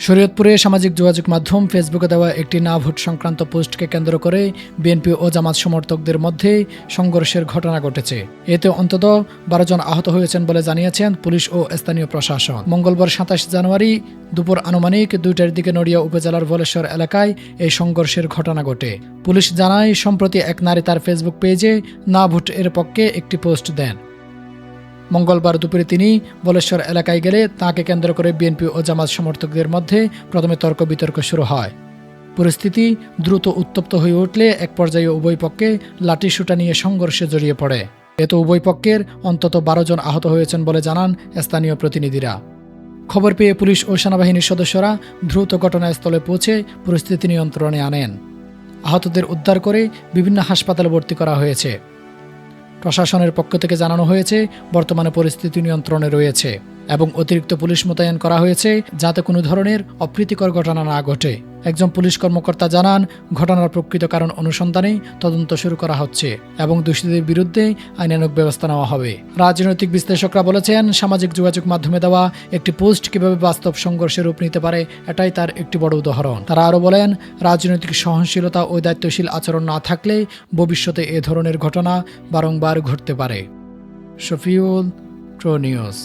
শরীয়তপুরে সামাজিক যোগাযোগ মাধ্যম ফেসবুকে দেওয়া একটি না ভোট সংক্রান্ত পোস্টকে কেন্দ্র করে বিএনপি ও জামাত সমর্থকদের মধ্যে সংঘর্ষের ঘটনা ঘটেছে। এতে অন্তত 12 জন আহত হয়েছেন বলে জানিয়েছেন পুলিশ ও স্থানীয় প্রশাসন। মঙ্গলবার 27 জানুয়ারি দুপুর আনুমানিক 2টার দিকে নড়িয়া উপজেলার ভোলেশ্বর এলাকায় এই সংঘর্ষের ঘটনা ঘটে। পুলিশ জানায়, সম্প্রতি এক নারী তার ফেসবুক পেজে না ভোট এর পক্ষে একটি পোস্ট দেন। মঙ্গলবার দুপুরে তিনি ভোলেশ্বর এলাকায় গেলে তাকে কেন্দ্র করে বিএনপি ও জামাত সমর্থকদের মধ্যে প্রথমে তর্ক বিতর্ক শুরু হয়। পরিস্থিতি দ্রুত উত্তপ্ত হয়ে উঠলে এক পর্যায়ে উভয় পক্ষে লাঠিসোঁটা নিয়ে সংঘর্ষে জড়িয়ে পড়ে। এতে উভয় পক্ষের অন্তত 12 জন আহত হয়েছেন বলে জানান স্থানীয় প্রতিনিধিরা। খবর পেয়ে পুলিশ ও সেনাবাহিনীর সদস্যরা দ্রুত ঘটনাস্থলে পৌঁছে পরিস্থিতি নিয়ন্ত্রণে আনেন। আহতদের উদ্ধার করে বিভিন্ন হাসপাতালে ভর্তি করা হয়েছে। প্রশাসনের পক্ষ থেকে জানানো হয়েছে, বর্তমানে পরিস্থিতি নিয়ন্ত্রণে রয়েছে এবং অতিরিক্ত পুলিশ মোতায়েন করা হয়েছে যাতে কোনো ধরনের অপ্রীতিকর ঘটনা না ঘটে। একজন পুলিশ কর্মকর্তা জানান, ঘটনার প্রকৃত কারণ অনুসন্ধানে তদন্ত শুরু করা হচ্ছে এবং দোষীদের বিরুদ্ধে আইনানুগ ব্যবস্থা নেওয়া হবে। রাজনৈতিক বিশ্লেষকরা বলেছেন, সামাজিক যোগাযোগ মাধ্যমে দেওয়া একটি পোস্ট কিভাবে বাস্তব সংঘর্ষের রূপ নিতে পারে, এটাই তার একটি বড় উদাহরণ। তারা আরও বলেন, রাজনৈতিক সহনশীলতা ও দায়িত্বশীল আচরণ না থাকলে ভবিষ্যতে এ ধরনের ঘটনা বারংবার ঘটতে পারে। Shafiul, true news.